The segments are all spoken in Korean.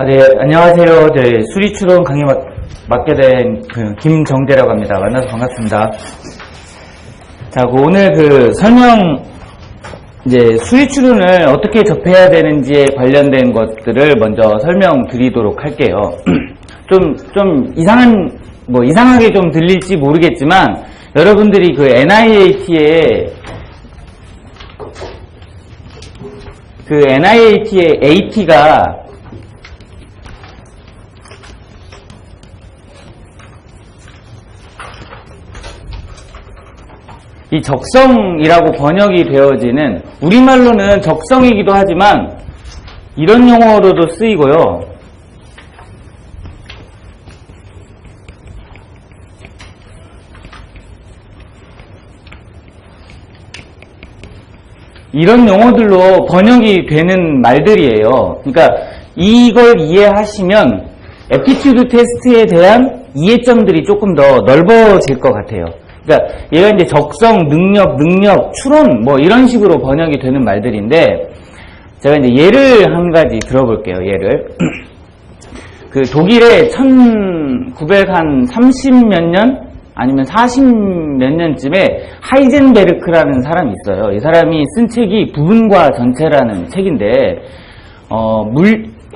네, 안녕하세요. 저희 수리추론 강의 맡게 된 김정대라고 합니다. 만나서 반갑습니다. 자, 오늘 설명, 이제 수리추론을 어떻게 접해야 되는지에 관련된 것들을 먼저 설명드리도록 할게요. 좀 이상하게 좀 들릴지 모르겠지만, 여러분들이 NIAT의 AT가 이 적성이라고 번역이 되어지는, 우리말로는 적성이기도 하지만 이런 용어로도 쓰이고요. 이런 용어들로 번역이 되는 말들이에요. 그러니까 이걸 이해하시면 애피튜드 테스트에 대한 이해점들이 조금 더 넓어질 것 같아요. 그러니까 얘가 이제 적성, 능력, 추론 이런 식으로 번역이 되는 말들인데, 제가 이제 예를 한 가지 들어볼게요. 예를 독일에 1930몇 년 아니면 40몇 년쯤에 하이젠베르크라는 사람이 있어요. 이 사람이 쓴 책이 부분과 전체라는 책인데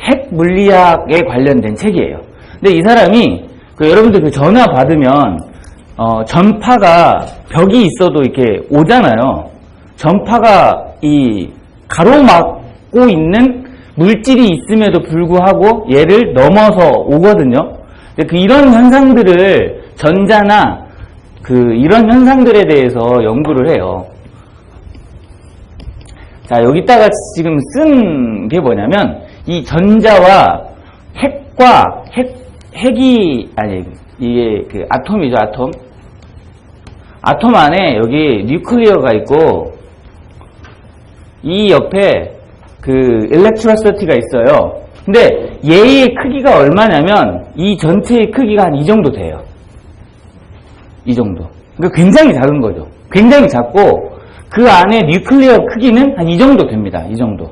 핵 물리학에 관련된 책이에요. 근데 이 사람이 여러분들 전화 받으면 전파가 벽이 있어도 이렇게 오잖아요. 전파가 이 가로막고 있는 물질이 있음에도 불구하고 얘를 넘어서 오거든요. 이런 현상들을 전자나 이런 현상들에 대해서 연구를 해요. 자, 여기다가 지금 쓴 게 뭐냐면, 이 전자와 이게 아톰이죠, 아톰. 아톰 안에 여기 뉴클리어가 있고, 이 옆에 일렉트로시티가 있어요. 근데 얘의 크기가 얼마냐면, 이 전체의 크기가 한 이 정도 돼요. 이 정도. 그러니까 굉장히 작은 거죠. 굉장히 작고, 그 안에 뉴클리어 크기는 한 이 정도 됩니다. 이 정도.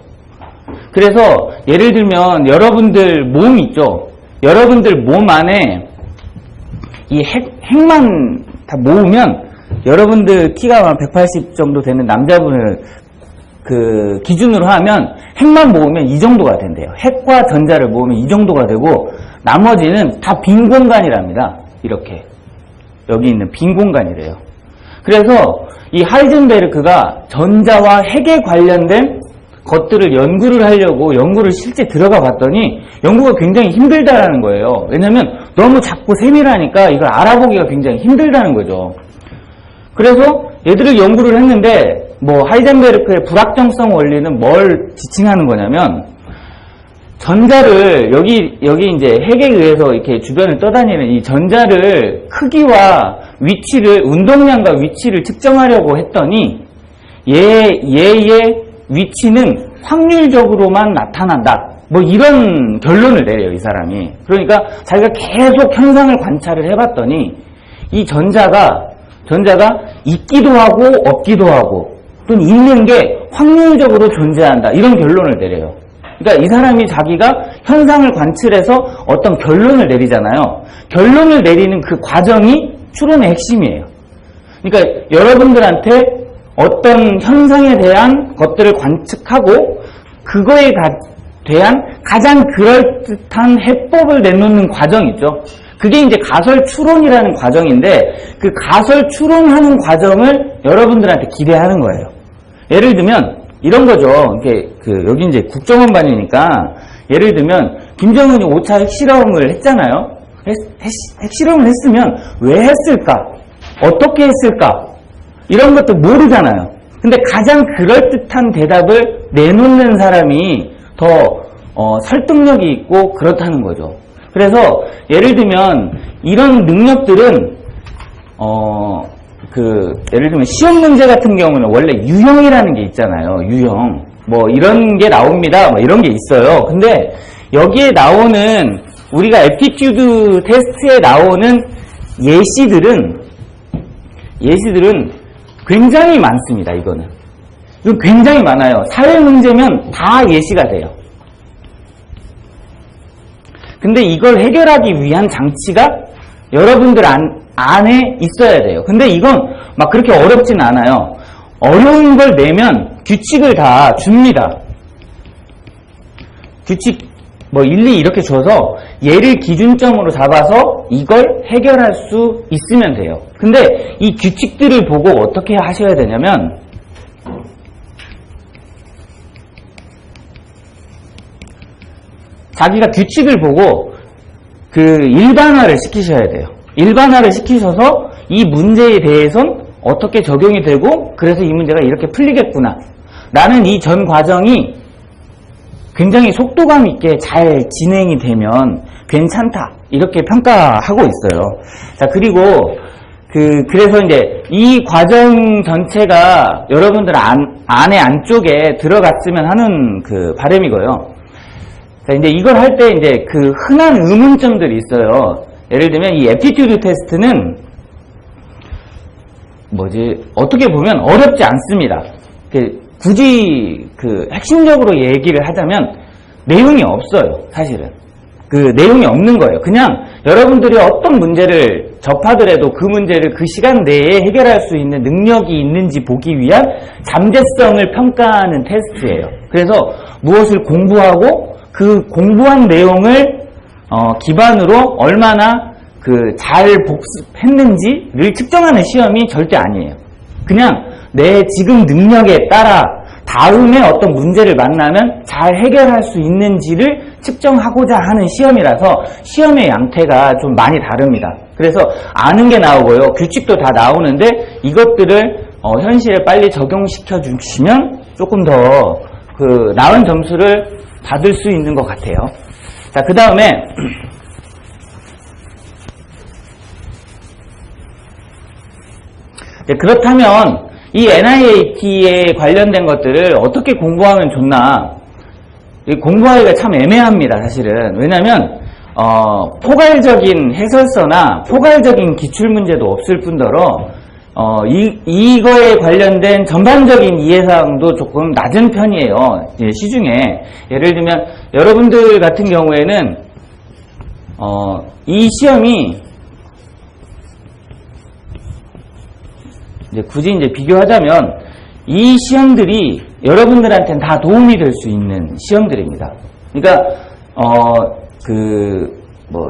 그래서 예를 들면 여러분들 몸 있죠. 여러분들 몸 안에 이 핵만 다 모으면, 여러분들 키가 180 정도 되는 남자분을 기준으로 하면 핵만 모으면 이 정도가 된대요. 핵과 전자를 모으면 이 정도가 되고, 나머지는 다 빈 공간이랍니다. 이렇게 여기 있는 빈 공간이래요. 그래서 이 하이젠베르크가 전자와 핵에 관련된 것들을 연구를 하려고 연구를 실제 들어가 봤더니 연구가 굉장히 힘들다라는 거예요. 왜냐면 너무 작고 세밀하니까 이걸 알아보기가 굉장히 힘들다는 거죠. 그래서 얘들을 연구를 했는데, 하이젠베르크의 불확정성 원리는 뭘 지칭하는 거냐면, 전자를 여기 이제 핵에 의해서 이렇게 주변을 떠다니는 이 전자를 크기와 위치를, 운동량과 위치를 측정하려고 했더니 얘의 위치는 확률적으로만 나타난다. 이런 결론을 내려요, 이 사람이. 그러니까 자기가 계속 현상을 관찰을 해봤더니 이 전자가 있기도 하고 없기도 하고, 또는 있는 게 확률적으로 존재한다. 이런 결론을 내려요. 그러니까 이 사람이 자기가 현상을 관찰해서 어떤 결론을 내리잖아요. 결론을 내리는 그 과정이 추론의 핵심이에요. 그러니까 여러분들한테 어떤 현상에 대한 것들을 관측하고 그거에 대한 가장 그럴듯한 해법을 내놓는 과정이죠. 그게 이제 가설 추론이라는 과정인데, 그 가설 추론하는 과정을 여러분들한테 기대하는 거예요. 예를 들면 이런 거죠. 여기 이제 국정원반이니까, 예를 들면 김정은이 5차 핵실험을 했잖아요. 핵실험을 했으면 왜 했을까? 어떻게 했을까? 이런 것도 모르잖아요. 근데 가장 그럴듯한 대답을 내놓는 사람이 더 설득력이 있고 그렇다는 거죠. 그래서 예를 들면 이런 능력들은 예를 들면 시험 문제 같은 경우는 원래 유형이라는 게 있잖아요. 유형. 이런 게 나옵니다. 이런 게 있어요. 근데 여기에 나오는, 우리가 애피튜드 테스트에 나오는 예시들은 굉장히 많습니다. 이건 굉장히 많아요. 사회 문제면 다 예시가 돼요. 근데 이걸 해결하기 위한 장치가 여러분들 안에 있어야 돼요. 근데 이건 막 그렇게 어렵진 않아요. 어려운 걸 내면 규칙을 다 줍니다. 규칙 뭐 1, 2 이렇게 줘서 얘를 기준점으로 잡아서 이걸 해결할 수 있으면 돼요. 근데 이 규칙들을 보고 어떻게 하셔야 되냐면 자기가 규칙을 보고 그 일반화를 시키셔야 돼요. 일반화를 시키셔서 이 문제에 대해선 어떻게 적용이 되고 그래서 이 문제가 이렇게 풀리겠구나. 나는 이 전 과정이 굉장히 속도감 있게 잘 진행이 되면 괜찮다. 이렇게 평가하고 있어요. 자, 그리고 그래서 이제 이 과정 전체가 여러분들 안쪽에 들어갔으면 하는 그 바람이고요. 자, 이제 이걸 할 때 이제 그 흔한 의문점들이 있어요. 예를 들면 이 애티튜드 테스트는 어떻게 보면 어렵지 않습니다. 굳이 핵심적으로 얘기를 하자면 내용이 없어요, 사실은. 내용이 없는 거예요. 그냥 여러분들이 어떤 문제를 접하더라도 그 문제를 그 시간 내에 해결할 수 있는 능력이 있는지 보기 위한 잠재성을 평가하는 테스트예요. 그래서 무엇을 공부하고 그 공부한 내용을 기반으로 얼마나 잘 복습했는지를 측정하는 시험이 절대 아니에요. 그냥 내 지금 능력에 따라 다음에 어떤 문제를 만나면 잘 해결할 수 있는지를 측정하고자 하는 시험이라서 시험의 양태가 좀 많이 다릅니다. 그래서 아는 게 나오고요. 규칙도 다 나오는데 이것들을 현실에 빨리 적용시켜 주시면 조금 더 나은 점수를 받을 수 있는 것 같아요. 자, 그 다음에 그렇다면 이 NIAT에 관련된 것들을 어떻게 공부하면 좋나? 공부하기가 참 애매합니다, 사실은. 왜냐하면 포괄적인 해설서나 포괄적인 기출문제도 없을 뿐더러 이거에 관련된 전반적인 이해사항도 조금 낮은 편이에요. 시중에. 예를 들면 여러분들 같은 경우에는 이 시험이 굳이 비교하자면 이 시험들이 여러분들한테는 다 도움이 될 수 있는 시험들입니다. 그러니까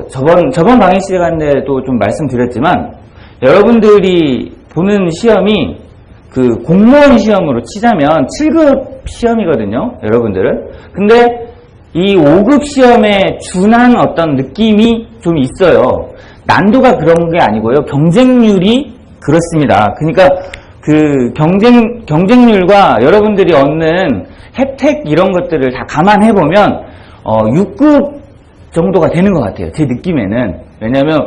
저번 강의 시간에도 좀 말씀드렸지만 여러분들이 보는 시험이 공무원 시험으로 치자면 7급 시험이거든요, 여러분들은. 근데 이 5급 시험에 준한 어떤 느낌이 좀 있어요. 난도가 그런 게 아니고요, 경쟁률이 그렇습니다. 그러니까 경쟁률과 여러분들이 얻는 혜택 이런 것들을 다 감안해보면 6급 정도가 되는 것 같아요, 제 느낌에는. 왜냐하면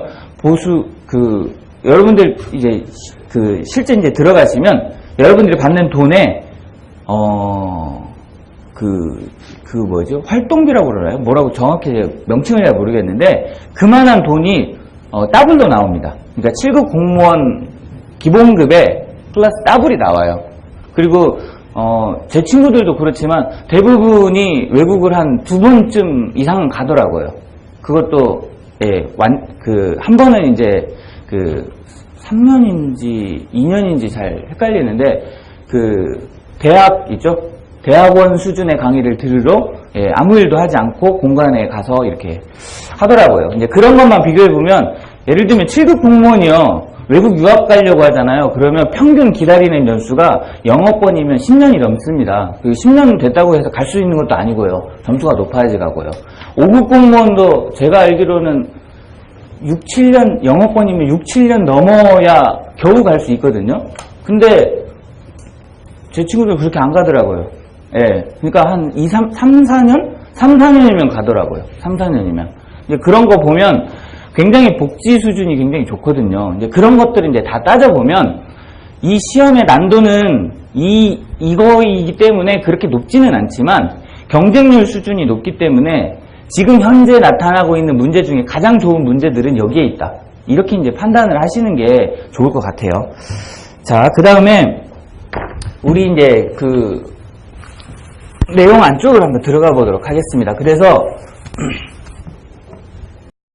여러분들 실제 들어가시면 여러분들이 받는 돈에 활동비라고 그러나요? 뭐라고 정확히 명칭을 잘 모르겠는데 그만한 돈이 더블로 나옵니다. 그러니까 7급 공무원 기본급에 플러스 더블이 나와요. 그리고 제 친구들도 그렇지만 대부분이 외국을 한 2번쯤 이상은 가더라고요. 그것도 한 번은 이제 3년인지 2년인지 잘 헷갈리는데 대학 있죠? 대학원 수준의 강의를 들으러 아무 일도 하지 않고 공간에 가서 이렇게 하더라고요. 이제 그런 것만 비교해 보면 예를 들면 7급 공무원이요. 외국 유학 가려고 하잖아요. 그러면 평균 기다리는 연수가 영어권이면 10년이 넘습니다. 10년 됐다고 해서 갈 수 있는 것도 아니고요. 점수가 높아야지 가고요. 5급 공무원도 제가 알기로는 6, 7년, 영어권이면 6, 7년 넘어야 겨우 갈 수 있거든요. 근데 제 친구들 그렇게 안 가더라고요. 그러니까 한 3, 4년? 3, 4년이면 가더라고요. 3, 4년이면. 이제 그런 거 보면 굉장히 복지 수준이 굉장히 좋거든요. 이제 그런 것들을 이제 다 따져보면 이 시험의 난도는 이거이기 때문에 그렇게 높지는 않지만 경쟁률 수준이 높기 때문에 지금 현재 나타나고 있는 문제 중에 가장 좋은 문제들은 여기에 있다. 이렇게 이제 판단을 하시는 게 좋을 것 같아요. 자, 그 다음에 우리 이제 내용 안쪽으로 한번 들어가 보도록 하겠습니다. 그래서